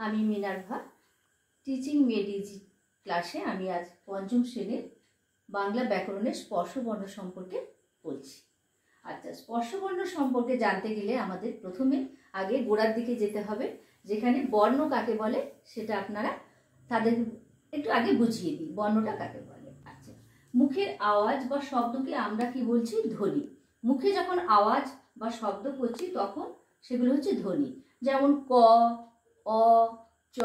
আমি Minerva teaching মেডিজি ক্লাসে আমি আজ পঞ্চম শ্রেণীর বাংলা ব্যাকরণের স্পর্শবর্ণ সম্পর্কে বলছি। আচ্ছা, স্পর্শবর্ণ সম্পর্কে জানতে গেলে আমাদের প্রথমে আগে গোড়ার দিকে যেতে হবে, যেখানে বর্ণ কাকে বলে সেটা আপনারা তাদের একটু আগে বুঝিয়ে দিই, বর্ণটা কাকে বলে। আচ্ছা, মুখের আওয়াজ বা শব্দকে আমরা কি বলছি? ধ্বনি। মুখে যখন আওয়াজ বা শব্দ করছি তখন সেগুলো হচ্ছে ধ্বনি। যেমন ক, অ, চ,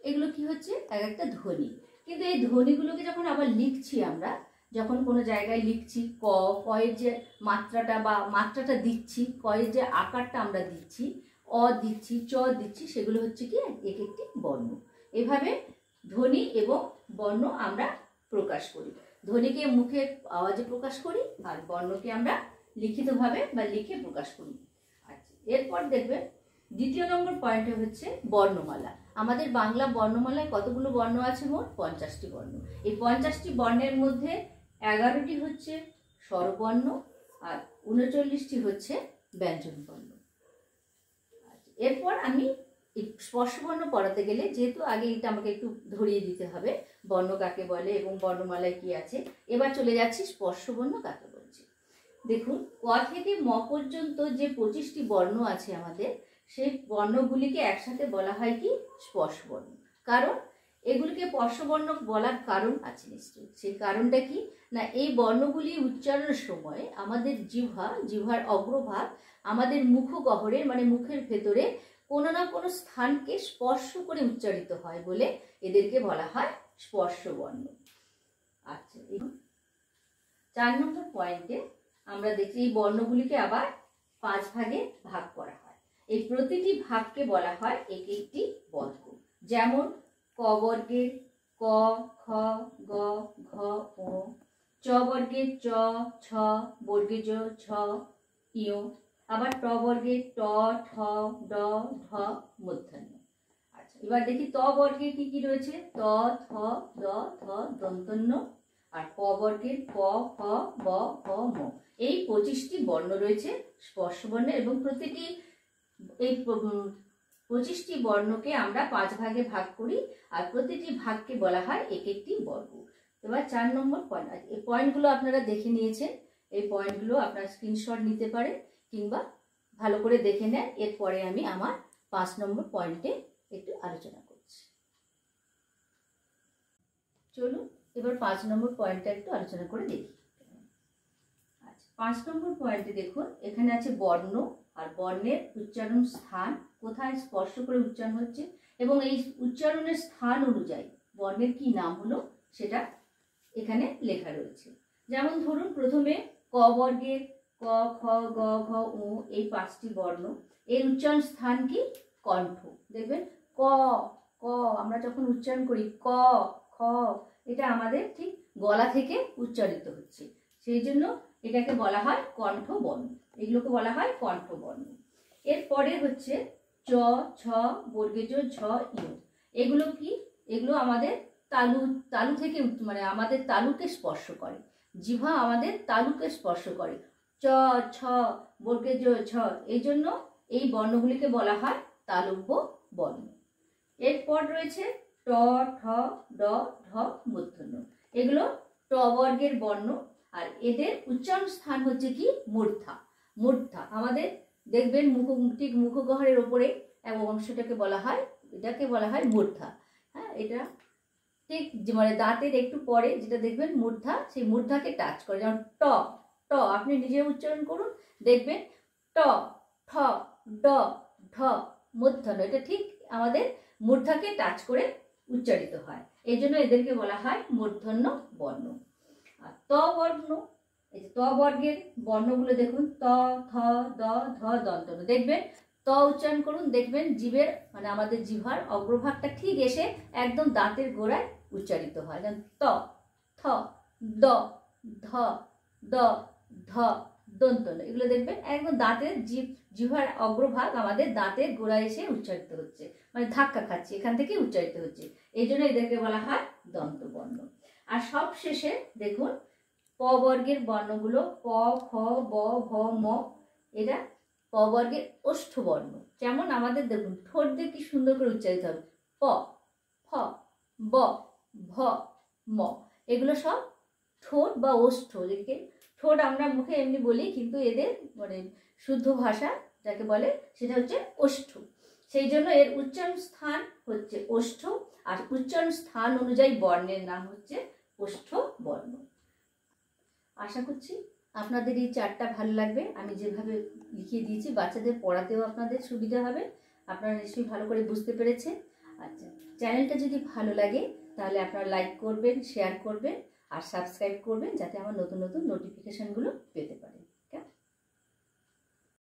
এগুলো কি হচ্ছে? এক একটা ধ্বনি। কিন্তু এই ধ্বনিগুলোকে যখন আবার লিখছি, আমরা যখন কোনো জায়গায় লিখছি, কয়ের যে মাত্রাটা দিচ্ছি, কয়ের যে আকারটা আমরা দিচ্ছি, অ দিচ্ছি, চ দিচ্ছি, সেগুলো হচ্ছে কি এক একটি বর্ণ। এভাবে ধ্বনি এবং বর্ণ আমরা প্রকাশ করি। ধ্বনিকে মুখের আওয়াজে প্রকাশ করি আর বর্ণকে আমরা লিখিতভাবে বা লিখে প্রকাশ করি। আচ্ছা, এরপর দেখবেন দ্বিতীয় নম্বর পয়েন্টে হচ্ছে বর্ণমালা। আমাদের বাংলা বর্ণমালায় কতগুলো বর্ণ আছে? মোট 50টি বর্ণ। এই 50টি বর্ণের মধ্যে 11টি হচ্ছে স্বরবর্ণ আর 39টি হচ্ছে ব্যঞ্জন বর্ণ। এরপর আমি এই স্পর্শবর্ণ পড়াতে গেলে, যেহেতু আগে এটা আমাকে একটু ধরিয়ে দিতে হবে বর্ণ কাকে বলে এবং বর্ণমালায় কি আছে, এবার চলে যাচ্ছি স্পর্শবর্ণ কাকে বলছি। দেখুন, ক থেকে ম পর্যন্ত যে 25টি বর্ণ আছে আমাদের, সেই বর্ণগুলিকে একসাথে বলা হয় কি? স্পর্শবর্ণ। কারণ এগুলিকে স্পর্শবর্ণ বলার কারণ আছে নিশ্চয়ই। সেই কারণটা কি না, এই বর্ণগুলি উচ্চারণের সময় আমাদের জিহ্বার অগ্রভাগ আমাদের মুখগহ্বরের মানে মুখের ভেতরে কোনো না কোনো স্থানকে স্পর্শ করে উচ্চারিত হয় বলে এদেরকে বলা হয় স্পর্শবর্ণ। আচ্ছা, 4 নম্বর পয়েন্টে আমরা দেখি এই বর্ণগুলিকে আবার 5 ভাগে ভাগ করা হয়। এই প্রতিটি ভাগকে বলা হয় এক একটি বর্গ। যেমন ক বর্গের ক, খ, গ, ঘ, ঙ, চ বর্গের চ, ছ, বর্গে জ, ছ, ঞ, আবার ট বর্গের ট, ঠ, ড, ঢ, মূর্ধন্য। আচ্ছা, এবার দেখি ত বর্গে কি কি রয়েছে? ত, থ, দ, থ, দন্তন্য। আর প বর্গের প, ফ, ব, ভ, ম। এই 25টি বর্ণ রয়েছে স্পর্শবর্ণের এবং প্রতিটি এই 25টি বর্ণকে আমরা 5 ভাগে ভাগ করি আর প্রতিটি ভাগকে বলা হয় এক একটি বর্গ। এবার 4 নম্বর পয়েন্ট, এই পয়েন্টগুলো আপনারা দেখে নিয়েছেন। এই পয়েন্টগুলো আপনারা স্ক্রিনশট নিতে পারেন কিংবা ভালো করে দেখে নেন। এরপরে আমি আমার 5 নম্বর পয়েন্টে একটু আলোচনা করছি। চলুন এবার 5 নম্বর পয়েন্টটা একটু আলোচনা করে দেখি। আচ্ছা, 5 নম্বর পয়েন্টে দেখুন, এখানে আছে বর্ণ আর বর্ণের উচ্চারণ স্থান, কোথায় স্পর্শ করে উচ্চারণ হচ্ছে এবং এই উচ্চারণের স্থান অনুযায়ী বর্ণের কি নাম হলো সেটা এখানে লেখা রয়েছে। যেমন ধরুন, প্রথমে ক বর্গের ক, খ, গ, ঘ, ঙ, এই 5টি বর্ণ, এর উচ্চারণ স্থান কি? কণ্ঠ। দেখবেন ক, ক আমরা যখন উচ্চারণ করি ক, খ, এটা আমাদের ঠিক গলা থেকে উচ্চারিত হচ্ছে, সেই জন্য এটাকে বলা হয় কণ্ঠবর্ণ। এগুলোকে বলা হয় কণ্ঠবর্ণ। এরপরে হচ্ছে চ, ছ, বর্গে জ, ঝ, ঞ। এগুলো কি? এগুলো আমাদের তালু থেকে মানে আমাদের তালুকে স্পর্শ করে, জিহ্বা আমাদের তালুকে স্পর্শ করে। চ, ছ, বর্গে জ, ঝ, এই জন্য এই বর্ণগুলিকে বলা হয় তালব্য বর্ণ। এরপর রয়েছে ট, ঠ, ড, ঢ, মূর্ধন্য। এগুলো ট বর্গের বর্ণ আর এদের উচ্চারণ স্থান হচ্ছে কি? মূর্ধা। মূর্ধা আমাদের দেখবেন ঠিক মুখগহ্বরের ওপরে এবং অংশটাকে বলা হয়, এটাকে বলা হয় মূর্ধা। হ্যাঁ, এটা ঠিক মানে দাঁতের একটু পরে যেটা দেখবেন মূর্ধা, সেই মূর্ধাকে টাচ করে। যেমন ট, ট আপনি নিজে উচ্চারণ করুন, দেখবেন ট, ঠ, ড, ঢ, মূর্ধন্য, এটা ঠিক আমাদের মূর্ধাকে টাচ করে উচ্চারিত হয়, এই জন্য এদেরকে বলা হয় মূর্ধন্য বর্ণ। আর ত বর্ণ, এই যে ত বর্গের বর্ণগুলো দেখুন, ত, থ, দ, ধ, দন্তন্য। দেখবেন ত উচ্চারণ করুন, দেখবেন জিভের মানে আমাদের জিহ্বার অগ্রভাগটা ঠিক এসে একদম দাঁতের গোড়ায় উচ্চারিত হয়। যেমন ত, থ, দ, ধ, দ, ধ, দন্তন্য। এগুলো দেখবেন একদম দাঁতের জিহ্বার অগ্রভাগ আমাদের দাঁতের গোড়ায় এসে উচ্চারিত হচ্ছে, মানে ধাক্কা খাচ্ছে, এখান থেকে উচ্চারিত হচ্ছে, এই জন্য এদেরকে বলা হয় দন্তবর্ণ। আর সব শেষে দেখুন প বর্গের বর্ণগুলো প, খ, ব, ভ, ম, এরা প বর্গের ওষ্ঠ বর্ণ। যেমন আমাদের দেখুন ঠোঁট দিয়ে কি সুন্দর করে উচ্চারিত হবে, প, ফ, ব, ভ, ম, এগুলো সব ঠোঁট বা ওষ্ঠ। যেদিকে ঠোঁট আমরা মুখে এমনি বলি, কিন্তু এদের মানে শুদ্ধ ভাষা যাকে বলে সেটা হচ্ছে ওষ্ঠ। সেই জন্য এর উচ্চারণ স্থান হচ্ছে ওষ্ঠ, আর উচ্চারণ স্থান অনুযায়ী বর্ণের নাম হচ্ছে ওষ্ঠ বর্ণ। আশা করছি আপনাদের এই চার্টটা ভালো লাগবে। আমি যেভাবে লিখিয়ে দিয়েছি বাচ্চাদের পড়াতেও আপনাদের সুবিধা হবে, আপনারা নিশ্চয়ই ভালো করে বুঝতে পেরেছেন। আচ্ছা, চ্যানেলটা যদি ভালো লাগে তাহলে আপনারা লাইক করবেন, শেয়ার করবেন আর সাবস্ক্রাইব করবেন, যাতে আমার নতুন নতুন নোটিফিকেশানগুলো পেতে পারেন।